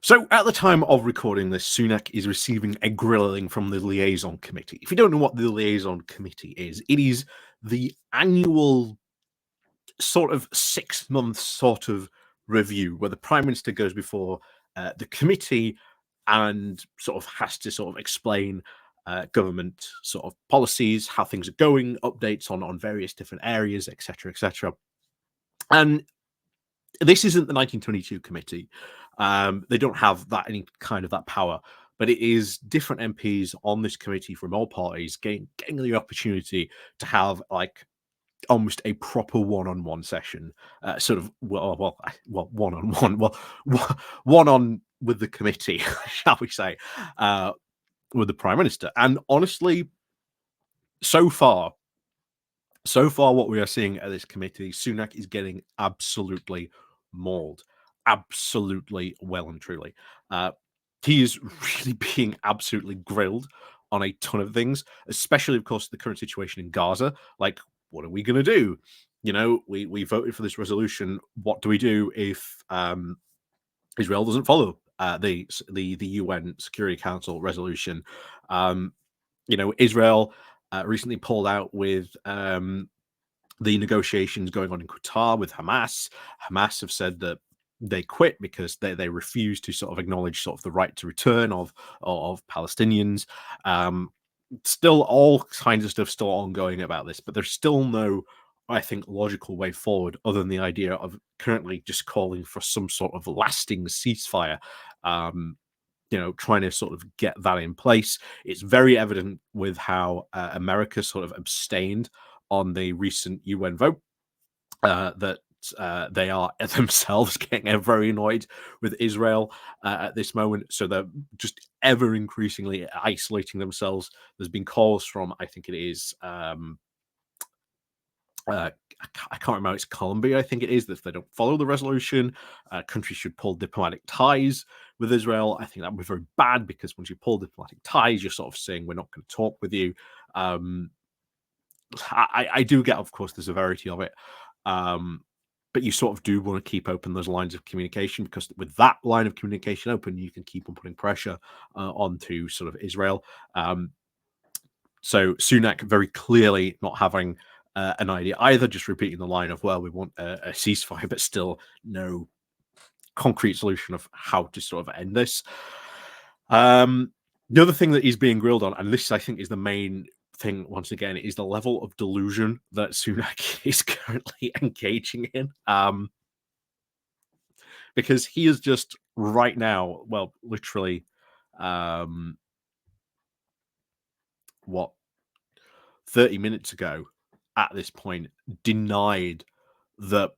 So, at the time of recording this, Sunak is receiving a grilling from the liaison committee. If you don't know what the liaison committee is, it is the annual sort of 6 month sort of review where the prime minister goes before the committee and sort of has to sort of explain government sort of policies, how things are going, updates on various different areas, etc., etc. And this isn't the 1922 committee. They don't have that any kind of that power, but it is different MPs on this committee from all parties getting the opportunity to have like almost a proper one-on-one session, sort of one-on-one, one on with the committee, shall we say, with the prime minister. And honestly, so far, what we are seeing at this committee, Sunak is getting absolutely mauled, absolutely well and truly. He is really being absolutely grilled on a ton of things, especially, of course, the current situation in Gaza. Like, what are we going to do? You know, we voted for this resolution. What do we do if Israel doesn't follow the UN Security Council resolution? Israel recently pulled out with the negotiations going on in Qatar with Hamas. Hamas have said that they quit because they refuse to sort of acknowledge sort of the right to return of Palestinians. Still all kinds of stuff still ongoing about this, but there's still no, I think, logical way forward other than the idea of currently just calling for some sort of lasting ceasefire. Trying to sort of get that in place. It's very evident with how America sort of abstained on the recent UN vote that they are themselves getting very annoyed with Israel at this moment. So they're just ever increasingly isolating themselves. There's been calls from, I think it is, I can't remember, it's Colombia, I think it is, that if they don't follow the resolution, countries should pull diplomatic ties with Israel. I think that would be very bad because once you pull diplomatic ties, you're sort of saying we're not going to talk with you. I do get, of course, the severity of it. But you sort of do want to keep open those lines of communication, because with that line of communication open, you can keep on putting pressure onto sort of Israel. So Sunak very clearly not having an idea either, just repeating the line of, well, we want a ceasefire, but still no concrete solution of how to sort of end this. The other thing that he's being grilled on, and this I think is the main thing once again, is the level of delusion that Sunak is currently engaging in. Because he is just right now, well, literally, 30 minutes ago at this point, denied that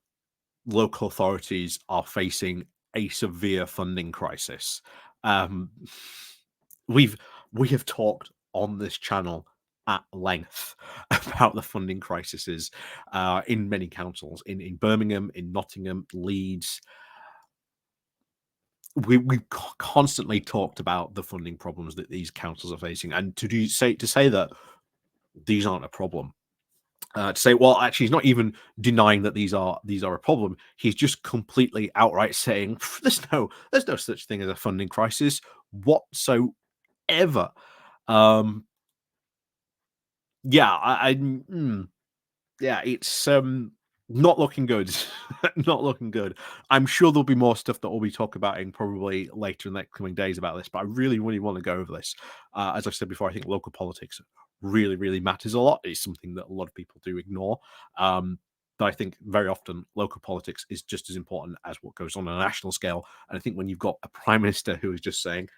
local authorities are facing a severe funding crisis. We have talked on this channel at length about the funding crises in many councils, in Birmingham, in Nottingham, Leeds. We constantly talked about the funding problems that these councils are facing, and to say that these aren't a problem. To say, well, actually, he's not even denying that these are a problem. He's just completely outright saying there's no such thing as a funding crisis whatsoever. It's not looking good. Not looking good. I'm sure there'll be more stuff that we'll be talking about in probably later in the coming days about this, but I really, really want to go over this. As I said before, I think local politics really, really matters a lot. It's something that a lot of people do ignore. But I think very often local politics is just as important as what goes on a national scale. And I think when you've got a prime minister who is just saying,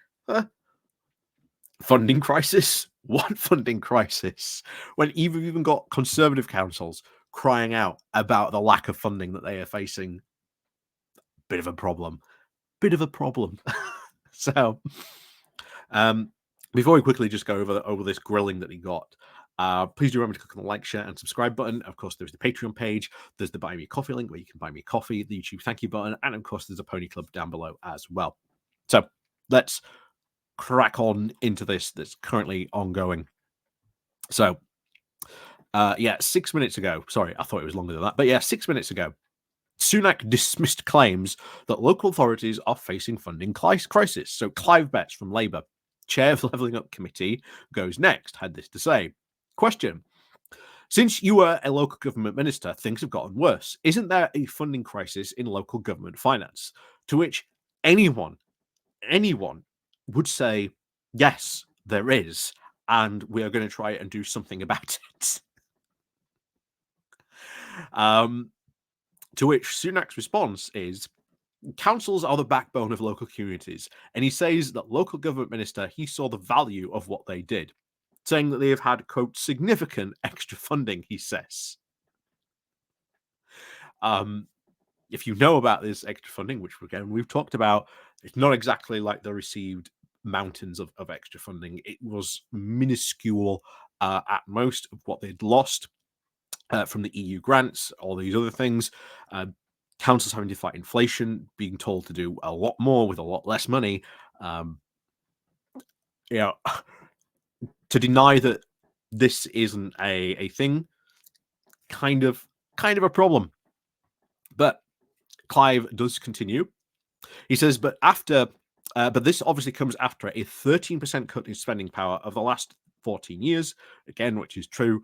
funding crisis? What funding crisis? When you've even got conservative councils crying out about the lack of funding that they are facing. Bit of a problem. So, before we quickly just go over this grilling that he got, please do remember to click on the like, share, and subscribe button. Of course, there's the Patreon page. There's the Buy Me a Coffee link where you can buy me a coffee, the YouTube thank you button, and of course, there's a Pony Club down below as well. So, let's crack on into this that's currently ongoing. So, 6 minutes ago, sorry, I thought it was longer than that, but 6 minutes ago, Sunak dismissed claims that local authorities are facing funding crisis. So Clive Betts from Labour, chair of the Levelling Up Committee, goes next, had this to say. Question. Since you were a local government minister, things have gotten worse. Isn't there a funding crisis in local government finance? To which anyone would say, yes, there is, and we are going to try and do something about it. To which Sunak's response is, councils are the backbone of local communities, and he says that local government minister, he saw the value of what they did, saying that they have had, quote, significant extra funding, he says. If you know about this extra funding, which again we've talked about, it's not exactly like they received mountains of extra funding. It was minuscule at most of what they'd lost from the EU grants, all these other things. Councils having to fight inflation, being told to do a lot more with a lot less money. To deny that this isn't a thing, kind of a problem. But Clive does continue. He says, but this obviously comes after a 13% cut in spending power of the last 14 years, again, which is true.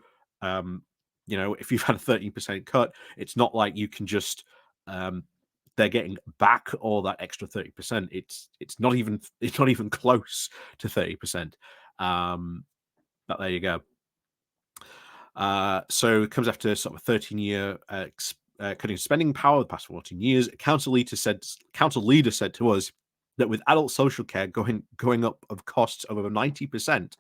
If you've had a 13% cut, it's not like you can just they're getting back all that extra 30%. It's not even close to 30%. But there you go. So it comes after sort of a 13-year cutting spending power the past 14 years. Council leader said to us that with adult social care going up of costs of over 90%,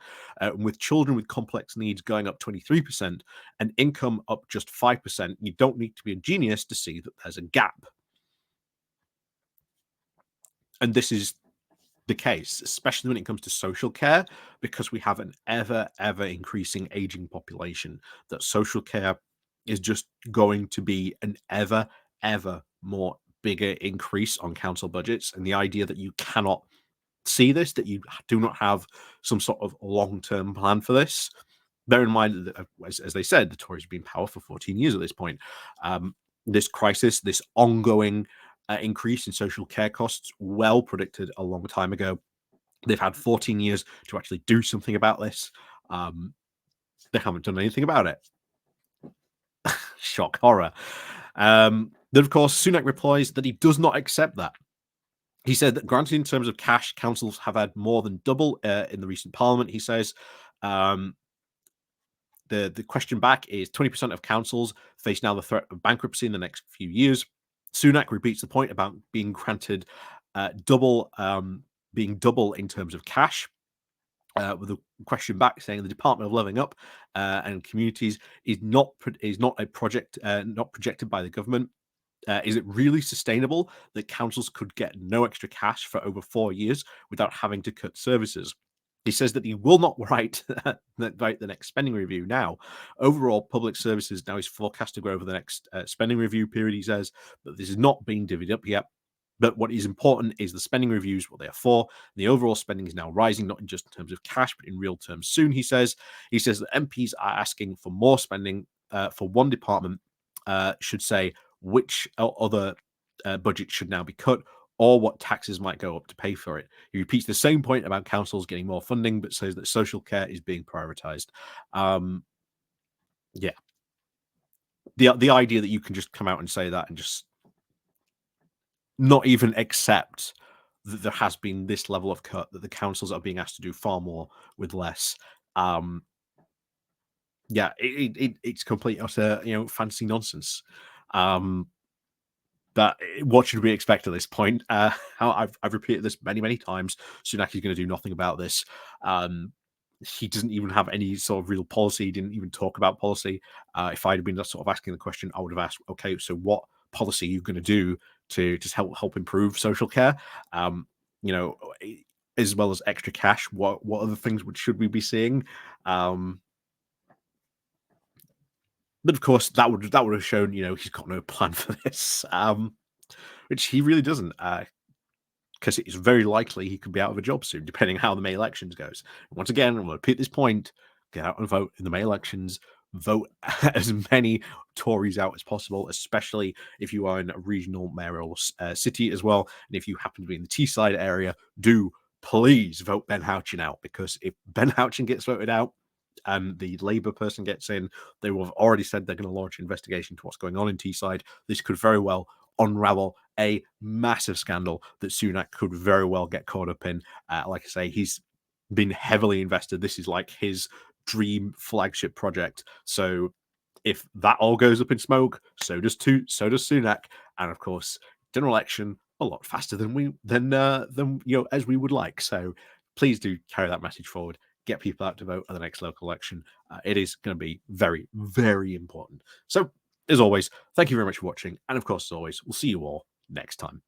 with children with complex needs going up 23%, and income up just 5%, you don't need to be a genius to see that there's a gap. And this is the case, especially when it comes to social care, because we have an ever increasing aging population, that social care is just going to be an ever more bigger increase on council budgets. And the idea that you cannot see this, that you do not have some sort of long-term plan for this, bear in mind that, as they said, the Tories have been in power for 14 years at this point. This crisis, this ongoing increase in social care costs, well predicted a long time ago. They've had 14 years to actually do something about this. They haven't done anything about it. Shock horror. Then, of course, Sunak replies that he does not accept that. He said that, granted, in terms of cash, councils have had more than double in the recent parliament. He says the question back is 20% of councils face now the threat of bankruptcy in the next few years. Sunak repeats the point about being granted double in terms of cash. With a question back saying the Department of Levelling Up and Communities is not a project not projected by the government. Is it really sustainable that councils could get no extra cash for over 4 years without having to cut services? He says that he will not write the next spending review now. Overall, public services now is forecast to grow over the next spending review period, he says, but this is not being divvied up yet. But what is important is the spending reviews, what they are for. The overall spending is now rising, not just in terms of cash, but in real terms soon, he says. He says that MPs are asking for more spending for one department, should say which other budget should now be cut, or what taxes might go up to pay for it. He repeats the same point about councils getting more funding, but says that social care is being prioritized. Yeah. The idea that you can just come out and say that and just not even accept that there has been this level of cut, that the councils are being asked to do far more with less. It's complete utter, fancy nonsense. But what should we expect at this point? I've repeated this many times. Sunak is going to do nothing about this. He doesn't even have any sort of real policy. He didn't even talk about policy. If I'd been sort of asking the question, I would have asked, okay, so what policy are you going to do to just help improve social care? As well as extra cash, what other things should we be seeing? But of course, that would have shown, he's got no plan for this, which he really doesn't, because it's very likely he could be out of a job soon, depending how the May elections goes. Once again, I'm going to repeat this point: get out and vote in the May elections. vote as many Tories out as possible, especially if you are in a regional mayoral city as well. And if you happen to be in the Teesside area, do please vote Ben Houchin out, because if Ben Houchin gets voted out and the Labour person gets in, they will have already said they're going to launch an investigation to what's going on in Teesside. This could very well unravel a massive scandal that Sunak could very well get caught up in. Like I say, he's been heavily invested. This is like his dream flagship project. So if that all goes up in smoke, so does Sunak, and of course, general election a lot faster than as we would like. So please do carry that message forward. Get people out to vote at the next local election. It is going to be very, very important. So, as always, thank you very much for watching, and of course, as always, we'll see you all next time.